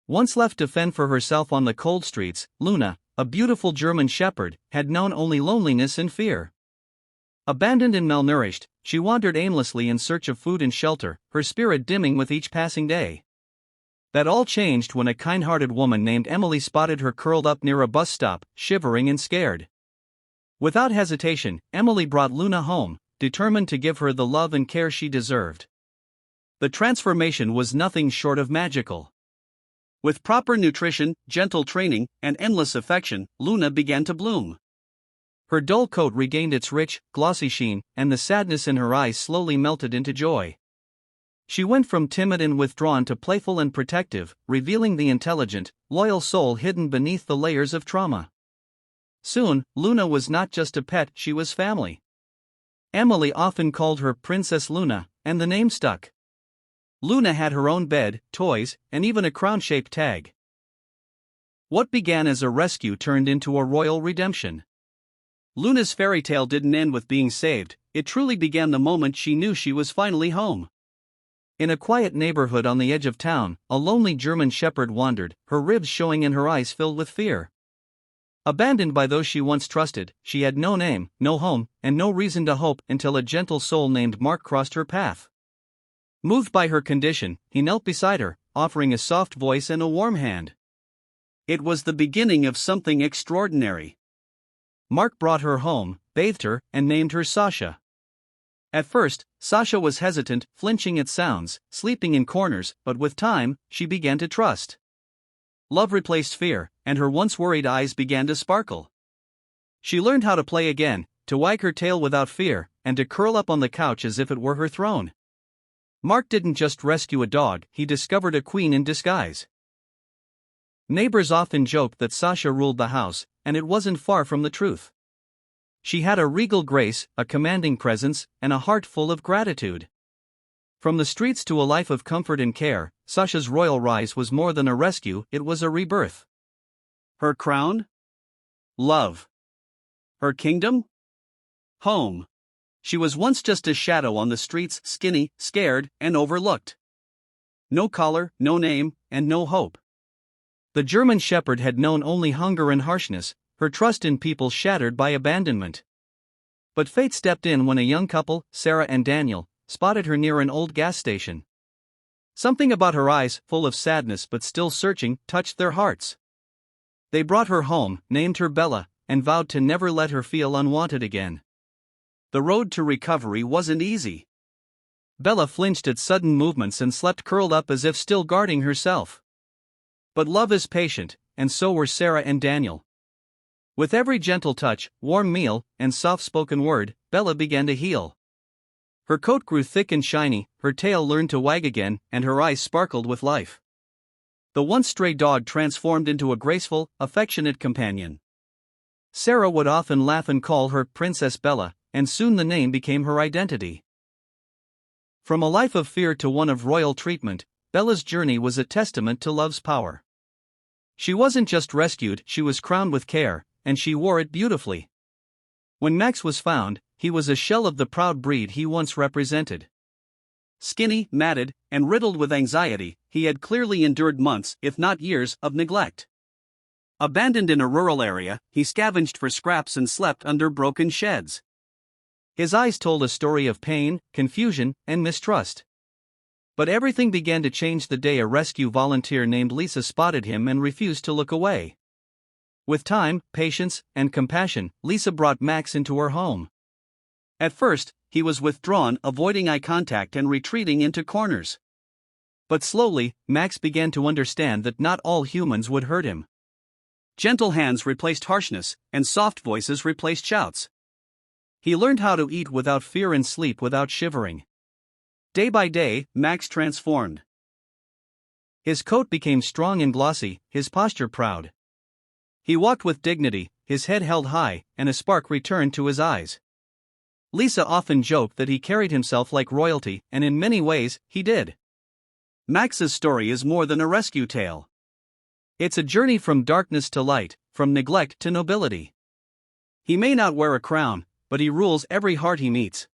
Once left to fend for herself on the cold streets, Luna, a beautiful German shepherd, had known only loneliness and fear. Abandoned and malnourished, she wandered aimlessly in search of food and shelter, her spirit dimming with each passing day. That all changed when a kind-hearted woman named Emily spotted her curled up near a bus stop, shivering and scared. Without hesitation, Emily brought Luna home, determined to give her the love and care she deserved. The transformation was nothing short of magical. With proper nutrition, gentle training, and endless affection, Luna began to bloom. Her dull coat regained its rich, glossy sheen, and the sadness in her eyes slowly melted into joy. She went from timid and withdrawn to playful and protective, revealing the intelligent, loyal soul hidden beneath the layers of trauma. Soon, Luna was not just a pet, she was family. Emily often called her Princess Luna, and the name stuck. Luna had her own bed, toys, and even a crown-shaped tag. What began as a rescue turned into a royal redemption. Luna's fairy tale didn't end with being saved, it truly began the moment she knew she was finally home. In a quiet neighborhood on the edge of town, a lonely German shepherd wandered, her ribs showing and her eyes filled with fear. Abandoned by those she once trusted, she had no name, no home, and no reason to hope until a gentle soul named Mark crossed her path. Moved by her condition, he knelt beside her, offering a soft voice and a warm hand. It was the beginning of something extraordinary. Mark brought her home, bathed her, and named her Sasha. At first, Sasha was hesitant, flinching at sounds, sleeping in corners, but with time, she began to trust. Love replaced fear, and her once worried eyes began to sparkle. She learned how to play again, to wag her tail without fear, and to curl up on the couch as if it were her throne. Mark didn't just rescue a dog, he discovered a queen in disguise. Neighbors often joked that Sasha ruled the house, and it wasn't far from the truth. She had a regal grace, a commanding presence, and a heart full of gratitude. From the streets to a life of comfort and care, Sasha's royal rise was more than a rescue, it was a rebirth. Her crown? Love. Her kingdom? Home. She was once just a shadow on the streets, skinny, scared, and overlooked. No collar, no name, and no hope. The German shepherd had known only hunger and harshness, her trust in people shattered by abandonment. But fate stepped in when a young couple, Sarah and Daniel, spotted her near an old gas station. Something about her eyes, full of sadness but still searching, touched their hearts. They brought her home, named her Bella, and vowed to never let her feel unwanted again. The road to recovery wasn't easy. Bella flinched at sudden movements and slept curled up as if still guarding herself. But love is patient, and so were Sarah and Daniel. With every gentle touch, warm meal, and soft-spoken word, Bella began to heal. Her coat grew thick and shiny, her tail learned to wag again, and her eyes sparkled with life. The once stray dog transformed into a graceful, affectionate companion. Sarah would often laugh and call her Princess Bella, and soon the name became her identity. From a life of fear to one of royal treatment, Bella's journey was a testament to love's power. She wasn't just rescued, she was crowned with care, and she wore it beautifully. When Max was found, he was a shell of the proud breed he once represented. Skinny, matted, and riddled with anxiety, he had clearly endured months, if not years, of neglect. Abandoned in a rural area, he scavenged for scraps and slept under broken sheds. His eyes told a story of pain, confusion, and mistrust. But everything began to change the day a rescue volunteer named Lisa spotted him and refused to look away. With time, patience, and compassion, Lisa brought Max into her home. At first, he was withdrawn, avoiding eye contact and retreating into corners. But slowly, Max began to understand that not all humans would hurt him. Gentle hands replaced harshness, and soft voices replaced shouts. He learned how to eat without fear and sleep without shivering. Day by day, Max transformed. His coat became strong and glossy, his posture proud. He walked with dignity, his head held high, and a spark returned to his eyes. Lisa often joked that he carried himself like royalty, and in many ways, he did. Max's story is more than a rescue tale. It's a journey from darkness to light, from neglect to nobility. He may not wear a crown, but he rules every heart he meets.